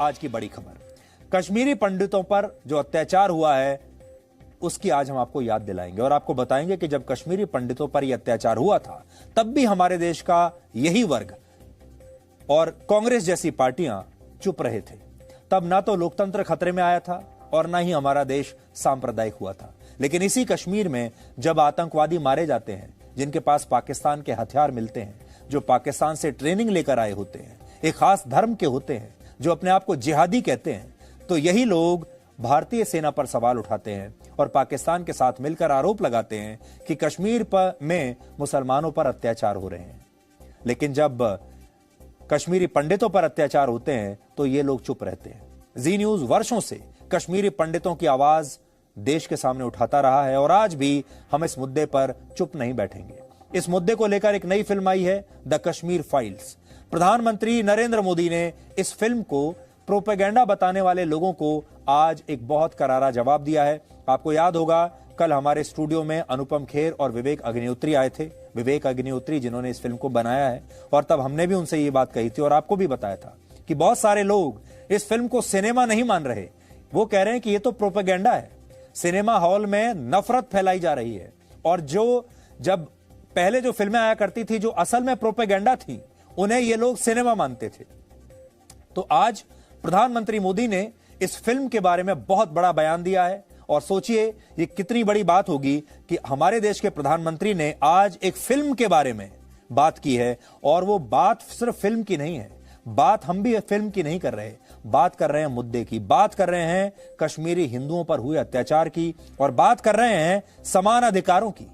आज की बड़ी खबर, कश्मीरी पंडितों पर जो अत्याचार हुआ है उसकी आज हम आपको याद दिलाएंगे और आपको बताएंगे कि जब कश्मीरी पंडितों पर यह अत्याचार हुआ था तब भी हमारे देश का यही वर्ग और कांग्रेस जैसी पार्टियां चुप रहे थे। तब ना तो लोकतंत्र खतरे में आया था और ना ही हमारा देश सांप्रदायिक हुआ था। लेकिन इसी कश्मीर में जब आतंकवादी मारे जाते हैं, जिनके पास पाकिस्तान के हथियार मिलते हैं, जो पाकिस्तान से ट्रेनिंग लेकर आए होते हैं, एक खास धर्म के होते हैं, जो अपने आप को जिहादी कहते हैं, तो यही लोग भारतीय सेना पर सवाल उठाते हैं और पाकिस्तान के साथ मिलकर आरोप लगाते हैं कि कश्मीर में मुसलमानों पर अत्याचार हो रहे हैं। लेकिन जब कश्मीरी पंडितों पर अत्याचार होते हैं तो ये लोग चुप रहते हैं। जी न्यूज वर्षों से कश्मीरी पंडितों की आवाज देश के सामने उठाता रहा है और आज भी हम इस मुद्दे पर चुप नहीं बैठेंगे। इस मुद्दे को लेकर एक नई फिल्म आई है, द कश्मीर फाइल्स। प्रधानमंत्री नरेंद्र मोदी ने इस फिल्म को प्रोपेगेंडा बताने वाले लोगों को आज एक बहुत करारा जवाब दिया है। आपको याद होगा कल हमारे स्टूडियो में अनुपम खेर और विवेक अग्निहोत्री आए थे। विवेक अग्निहोत्री जिन्होंने इस फिल्म को बनाया है, और तब हमने भी उनसे ये बात कही थी और आपको भी बताया था कि बहुत सारे लोग इस फिल्म को सिनेमा नहीं मान रहे। वो कह रहे हैं कि ये तो प्रोपेगेंडा है, सिनेमा हॉल में नफरत फैलाई जा रही है। और जब पहले जो फिल्में आया करती थी जो असल में प्रोपेगेंडा थी, उन्हें ये लोग सिनेमा मानते थे। तो आज प्रधानमंत्री मोदी ने इस फिल्म के बारे में बहुत बड़ा बयान दिया है और सोचिए ये कितनी बड़ी बात होगी कि हमारे देश के प्रधानमंत्री ने आज एक फिल्म के बारे में बात की है। और वो बात सिर्फ फिल्म की नहीं है, बात हम भी फिल्म की नहीं कर रहे, बात कर रहे हैं मुद्दे की, बात कर रहे हैं कश्मीरी हिंदुओं पर हुए अत्याचार की और बात कर रहे हैं समान अधिकारों की।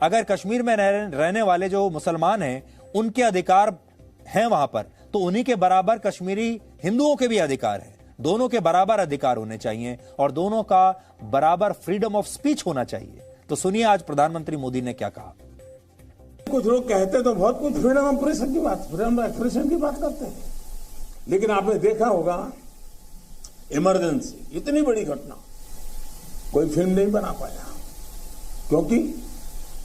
अगर कश्मीर में रहने वाले जो मुसलमान हैं उनके अधिकार हैं वहां पर, तो उन्हीं के बराबर कश्मीरी हिंदुओं के भी अधिकार हैं। दोनों के बराबर अधिकार होने चाहिए और दोनों का बराबर फ्रीडम ऑफ स्पीच होना चाहिए। तो सुनिए आज प्रधानमंत्री मोदी ने क्या कहा। कुछ लोग कहते तो बहुत कुछ फ्रीडम ऑफ एक्सप्रेशन की बात करते हैं, लेकिन आपने देखा होगा इमरजेंसी, इतनी बड़ी घटना, कोई फिल्म नहीं बना पाया क्योंकि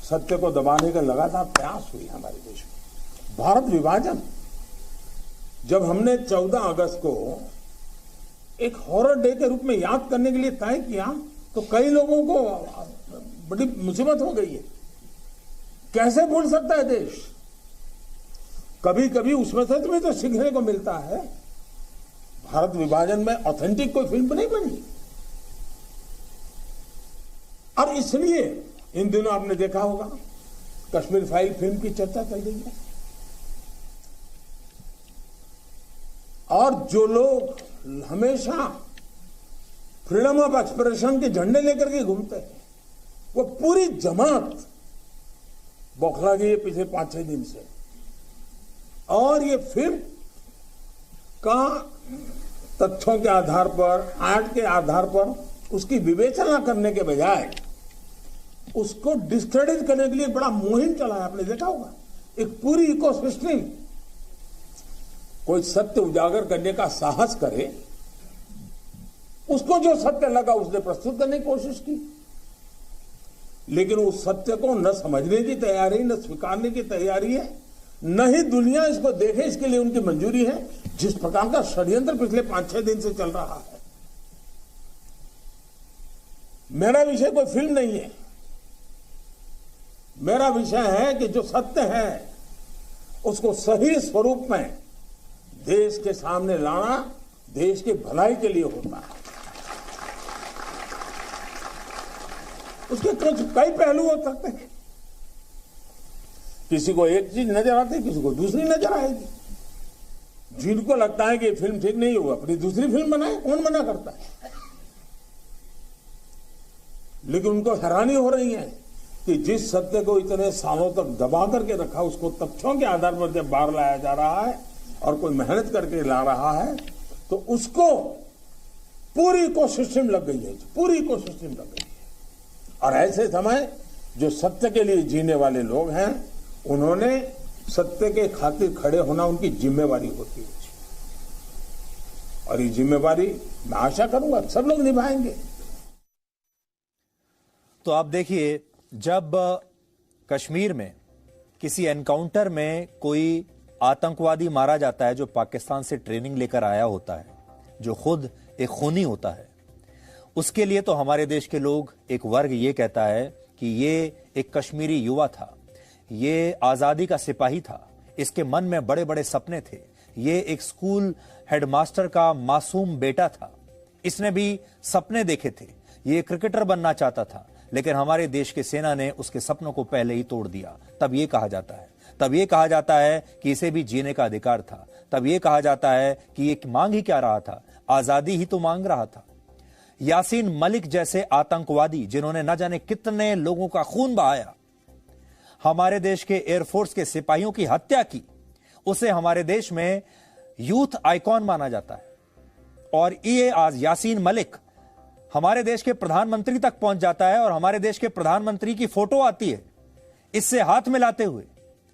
सत्य को दबाने का लगातार प्रयास हुई हमारे देश में। भारत विभाजन, जब हमने 14 अगस्त को एक हॉरर डे के रूप में याद करने के लिए तय किया तो कई लोगों को बड़ी मुसीबत हो गई है। कैसे भूल सकता है देश? कभी कभी उसमें से भी तो सीखने को मिलता है। भारत विभाजन में ऑथेंटिक कोई फिल्म नहीं बनी, और इसलिए इन दिनों आपने देखा होगा कश्मीर फाइल फिल्म की चर्चा चल रही है। और जो लोग हमेशा फ्रीडम ऑफ एक्सप्रेशन के झंडे लेकर के घूमते हैं, वो पूरी जमात बौखला गई है पिछले 5-6 दिन से। और ये फिल्म का तथ्यों के आधार पर, आर्ट के आधार पर उसकी विवेचना करने के बजाय उसको डिस्क्रेडिट करने के लिए बड़ा मुहिम चला है। आपने देखा होगा एक पूरी इकोसिस्टम, कोई सत्य उजागर करने का साहस करे, उसको जो सत्य लगा उसने प्रस्तुत करने की कोशिश की, लेकिन उस सत्य को न समझने की तैयारी, न स्वीकारने की तैयारी है, न ही दुनिया इसको देखे इसके लिए उनकी मंजूरी है। जिस प्रकार का षड्यंत्र पिछले 5-6 दिन से चल रहा है। मेरा विषय कोई फिल्म नहीं है, मेरा विषय है कि जो सत्य है उसको सही स्वरूप में देश के सामने लाना देश की भलाई के लिए होता है। उसके कुछ कई पहलू हो सकते हैं, किसी को एक चीज नजर आती है, किसी को दूसरी नजर आएगी। जिनको लगता है कि ये फिल्म ठीक नहीं हुआ, अपनी दूसरी फिल्म बनाए, कौन मना करता है? लेकिन उनको हैरानी हो रही है कि जिस सत्य को इतने सालों तक दबा करके रखा, उसको तथ्यों के आधार पर जब बाहर लाया जा रहा है और कोई मेहनत करके ला रहा है, तो उसको पूरी इकोसिस्टम लग गई है, पूरी इकोसिस्टम लग गई है। और ऐसे समय जो सत्य के लिए जीने वाले लोग हैं, उन्होंने सत्य के खातिर खड़े होना उनकी जिम्मेवारी होती है। और ये जिम्मेवारी मैं आशा करूंगा सब लोग निभाएंगे। तो आप देखिए, जब कश्मीर में किसी एनकाउंटर में कोई आतंकवादी मारा जाता है जो पाकिस्तान से ट्रेनिंग लेकर आया होता है, जो खुद एक खूनी होता है। उसके लिए तो हमारे देश के लोग, एक वर्ग ये कहता है कि ये एक कश्मीरी युवा था, ये आजादी का सिपाही था, इसके मन में बड़े बड़े सपने थे, ये एक स्कूल हेडमास्टर का मासूम बेटा था, इसने भी सपने देखे थे, ये क्रिकेटर बनना चाहता था, लेकिन हमारे देश की सेना ने उसके सपनों को पहले ही तोड़ दिया। तब ये कहा जाता है, तब ये कहा जाता है कि इसे भी जीने का अधिकार था, तब ये कहा जाता है कि ये मांग ही क्या रहा था, आजादी ही तो मांग रहा था। यासीन मलिक जैसे आतंकवादी जिन्होंने न जाने कितने लोगों का खून बहाया, हमारे देश के एयरफोर्स के सिपाहियों की हत्या की, उसे हमारे देश में यूथ आइकॉन माना जाता है। और ये आज यासीन मलिक हमारे देश के प्रधानमंत्री तक पहुंच जाता है और हमारे देश के प्रधानमंत्री की फोटो आती है इससे हाथ मिलाते हुए,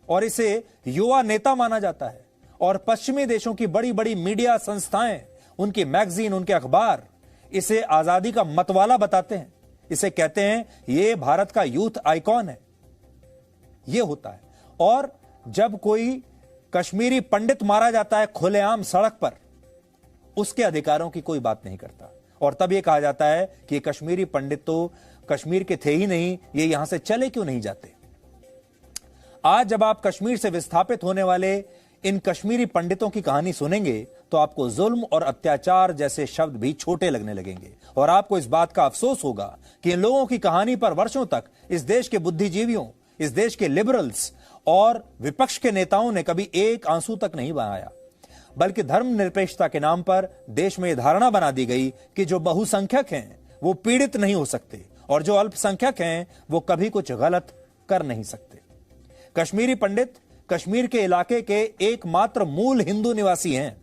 और इसे युवा नेता माना जाता है। और पश्चिमी देशों की बड़ी बड़ी मीडिया संस्थाएं, उनकी मैगजीन, उनके अखबार इसे आजादी का मतवाला बताते हैं, इसे कहते हैं ये भारत का यूथ आइकॉन है। यह होता है। और जब कोई कश्मीरी पंडित मारा जाता है खुलेआम सड़क पर, उसके अधिकारों की कोई बात नहीं करता, और तब यह कहा जाता है कि ये कश्मीरी पंडित तो कश्मीर के थे ही नहीं, ये यहां से चले क्यों नहीं जाते। आज जब आप कश्मीर से विस्थापित होने वाले इन कश्मीरी पंडितों की कहानी सुनेंगे तो आपको जुल्म और अत्याचार जैसे शब्द भी छोटे लगने लगेंगे, और आपको इस बात का अफसोस होगा कि इन लोगों की कहानी पर वर्षों तक इस देश के बुद्धिजीवियों, इस देश के लिबरल्स और विपक्ष के नेताओं ने कभी एक आंसू तक नहीं बहाया, बल्कि धर्मनिरपेक्षता के नाम पर देश में यह धारणा बना दी गई कि जो बहुसंख्यक हैं वो पीड़ित नहीं हो सकते, और जो अल्पसंख्यक हैं वो कभी कुछ गलत कर नहीं सकते। कश्मीरी पंडित कश्मीर के इलाके के एकमात्र मूल हिंदू निवासी हैं।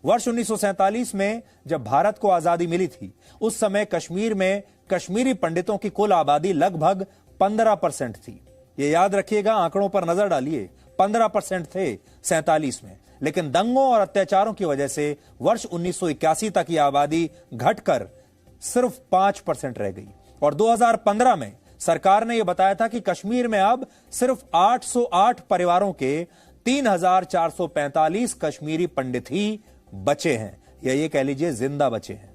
वर्ष 1947 में जब भारत को आजादी मिली थी, उस समय कश्मीर में कश्मीरी पंडितों की कुल आबादी लगभग 15% थी। ये याद रखिएगा, आंकड़ों पर नजर डालिए, 15% थे 47 में। लेकिन दंगों और अत्याचारों की वजह से वर्ष 1981 तक यह आबादी घटकर सिर्फ 5% रह गई, और 2015 में सरकार ने यह बताया था कि कश्मीर में अब सिर्फ 808 परिवारों के 3445 कश्मीरी पंडित ही बचे हैं, या ये कह लीजिए जिंदा बचे हैं।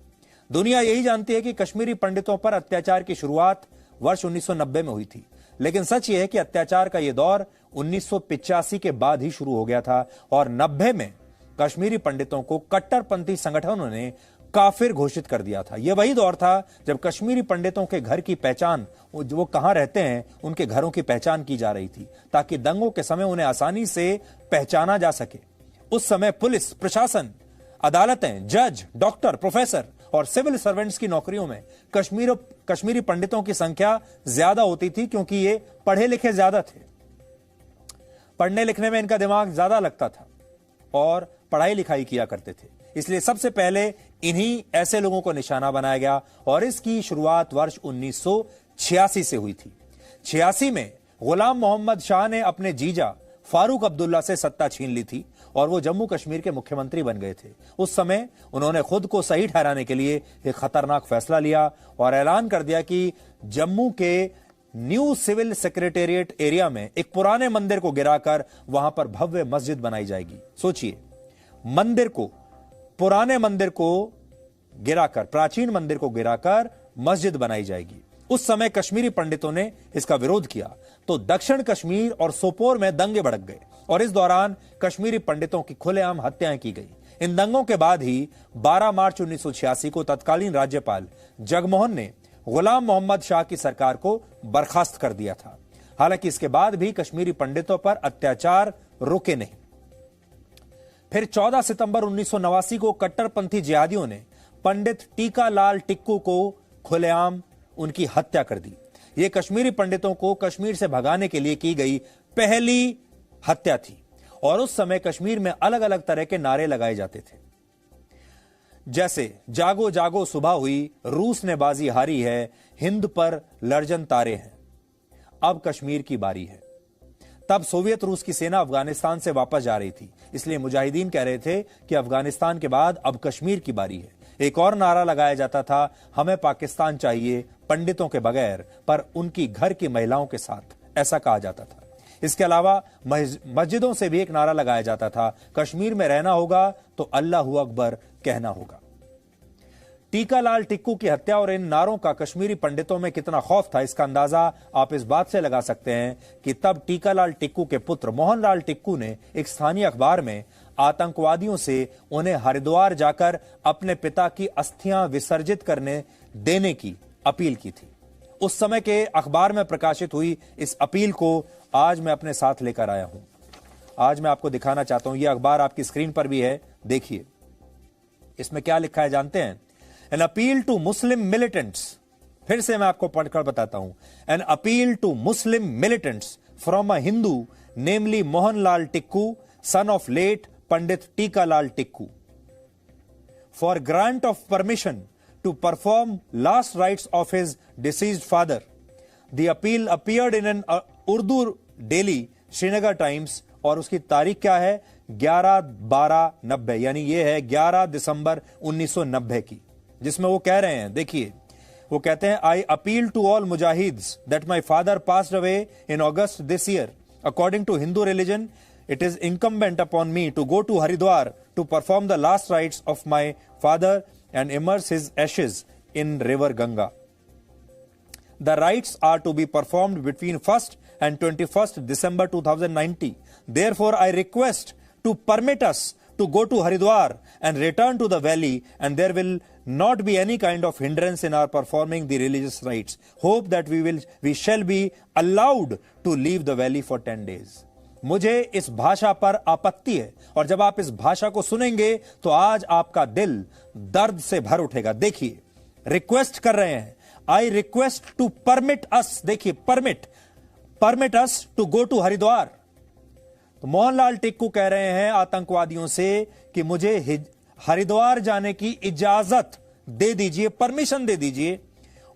दुनिया यही जानती है कि कश्मीरी पंडितों पर अत्याचार की शुरुआत वर्ष 1990 में हुई थी, लेकिन सच यह है कि अत्याचार का यह दौर 1985 के बाद ही शुरू हो गया था, और 90 में कश्मीरी पंडितों को कट्टरपंथी संगठनों ने काफिर घोषित कर दिया था। यह वही दौर था जब कश्मीरी पंडितों के घर की पहचान, वो कहां रहते हैं, उनके घरों की पहचान की जा रही थी, ताकि दंगों के समय उन्हें आसानी से पहचाना जा सके। उस समय पुलिस, प्रशासन, अदालतें, जज, डॉक्टर, प्रोफेसर और सिविल सर्वेंट्स की नौकरियों में कश्मीरी पंडितों की संख्या ज्यादा होती थी, क्योंकि ये पढ़े लिखे ज्यादा थे, पढ़ने लिखने में इनका दिमाग ज्यादा लगता था और पढ़ाई लिखाई किया करते थे। इसलिए सबसे पहले इन्हीं ऐसे लोगों को निशाना बनाया गया, और इसकी शुरुआत वर्ष 1986 से हुई थी। 86 में गुलाम मोहम्मद शाह ने अपने जीजा फारूक अब्दुल्ला से सत्ता छीन ली थी, और वो जम्मू कश्मीर के मुख्यमंत्री बन गए थे। उस समय उन्होंने खुद को सही ठहराने के लिए एक खतरनाक फैसला लिया और ऐलान कर दिया कि जम्मू के न्यू सिविल सेक्रेटेरिएट एरिया में एक पुराने मंदिर को गिराकर वहां पर भव्य मस्जिद बनाई जाएगी। सोचिए, मंदिर को, पुराने मंदिर को गिराकर, प्राचीन मंदिर को गिराकर मस्जिद बनाई जाएगी। उस समय कश्मीरी पंडितों ने इसका विरोध किया तो दक्षिण कश्मीर और सोपोर में दंगे भड़क गए, और इस दौरान कश्मीरी पंडितों की खुलेआम हत्याएं की गई। इन दंगों के बाद ही 12 मार्च 1986 को तत्कालीन राज्यपाल जगमोहन ने गुलाम मोहम्मद शाह की सरकार को बर्खास्त कर दिया था। हालांकि इसके बाद भी कश्मीरी पंडितों पर अत्याचार रुके नहीं। फिर 14 सितंबर 1989 को कट्टरपंथी जिहादियों ने पंडित टीका लाल टिक्कू को खुलेआम उनकी हत्या कर दी। यह कश्मीरी पंडितों को कश्मीर से भगाने के लिए की गई पहली हत्या थी, और उस समय कश्मीर में अलग अलग तरह के नारे लगाए जाते थे, जैसे जागो जागो सुबह हुई, रूस ने बाजी हारी है, हिंद पर लर्जन तारे हैं, अब कश्मीर की बारी है। तब सोवियत रूस की सेना अफगानिस्तान से वापस जा रही थी, इसलिए मुजाहिदीन कह रहे थे कि अफगानिस्तान के बाद अब कश्मीर की बारी है। एक और नारा लगाया जाता था, हमें पाकिस्तान चाहिए पंडितों के बगैर, पर उनकी घर की महिलाओं के साथ, ऐसा कहा जाता था। इसके अलावा मस्जिदों से भी एक नारा लगाया जाता था, कश्मीर में रहना होगा तो अल्लाहू अकबर कहना होगा। टीकालाल टिक्कू की हत्या और इन नारों का कश्मीरी पंडितों में कितना खौफ था, इसका अंदाजा आप इस बात से लगा सकते हैं कि तब टीकालाल टिक्कू के पुत्र मोहनलाल टिक्कू ने एक स्थानीय अखबार में आतंकवादियों से उन्हें हरिद्वार जाकर अपने पिता की अस्थियां विसर्जित करने देने की अपील की थी। उस समय के अखबार में प्रकाशित हुई इस अपील को आज मैं अपने साथ लेकर आया हूं। आज मैं आपको दिखाना चाहता हूं, यह अखबार आपकी स्क्रीन पर भी है, देखिए इसमें क्या लिखा है जानते हैं? An appeal to Muslim militants, फिर से मैं आपको पढ़कर बताता हूं। An appeal to Muslim militants from a Hindu namely Mohanlal Tikku, son of late Pandit Tikalal Tikku, for grant of permission to perform last rites of his deceased father. The appeal appeared in an Urdu daily Srinagar Times और उसकी तारीख क्या है? 11/12/90, यानी ये है 11 दिसंबर 1990 की, जिसमें वो कह रहे हैं, देखिए वो कहते हैं, I appeal to all mujahids that my father passed away in August this year. According to Hindu religion, it is incumbent upon me to go to Haridwar to perform the last rites of my father and immerse his ashes in river Ganga. The rites are to be performed between 1st and 21st December 2090. Therefore, I request to permit us to go to Haridwar and return to the valley, and there will not be any kind of hindrance in our performing the religious rites. Hope that we shall be allowed to leave the valley for 10 days. मुझे इस भाषा पर आपत्ति है, और जब आप इस भाषा को सुनेंगे तो आज आपका दिल दर्द से भर उठेगा। देखिए, रिक्वेस्ट कर रहे हैं, I request to permit us, देखिए permit us to go to Haridwar. तो मोहनलाल टिक्कू कह रहे हैं आतंकवादियों से कि मुझे हरिद्वार जाने की इजाजत दे दीजिए, परमिशन दे दीजिए,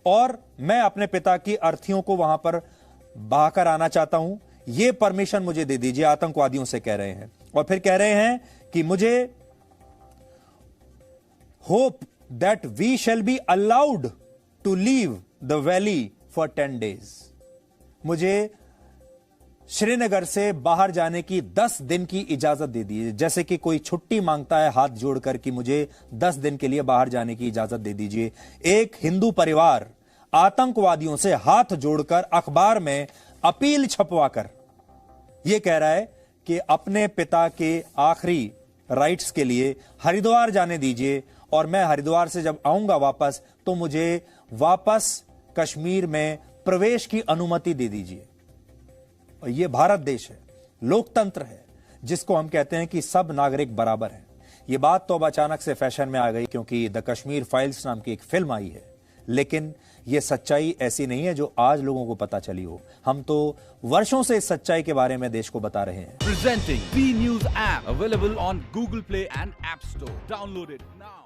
और मैं अपने पिता की अर्थियों को वहां पर बहाकर आना चाहता हूं, ये परमिशन मुझे दे दीजिए, आतंकवादियों से कह रहे हैं। और फिर कह रहे हैं कि मुझे hope that we shall be allowed to leave the valley for 10 days. मुझे श्रीनगर से बाहर जाने की 10 दिन की इजाजत दे दीजिए, जैसे कि कोई छुट्टी मांगता है हाथ जोड़कर कि मुझे 10 दिन के लिए बाहर जाने की इजाजत दे दीजिए। एक हिंदू परिवार आतंकवादियों से हाथ जोड़कर अखबार में अपील छपवाकर यह कह रहा है कि अपने पिता के आखिरी राइट्स के लिए हरिद्वार जाने दीजिए, और मैं हरिद्वार से जब आऊंगा वापस तो मुझे वापस कश्मीर में प्रवेश की अनुमति दे दीजिए। और यह भारत देश है, लोकतंत्र है, जिसको हम कहते हैं कि सब नागरिक बराबर हैं। यह बात तो अब अचानक से फैशन में आ गई क्योंकि द कश्मीर फाइल्स नाम की एक फिल्म आई है, लेकिन यह सच्चाई ऐसी नहीं है जो आज लोगों को पता चली हो। हम तो वर्षों से इस सच्चाई के बारे में देश को बता रहे हैं। Presenting V News app available on Google Play and App Store. Download it now.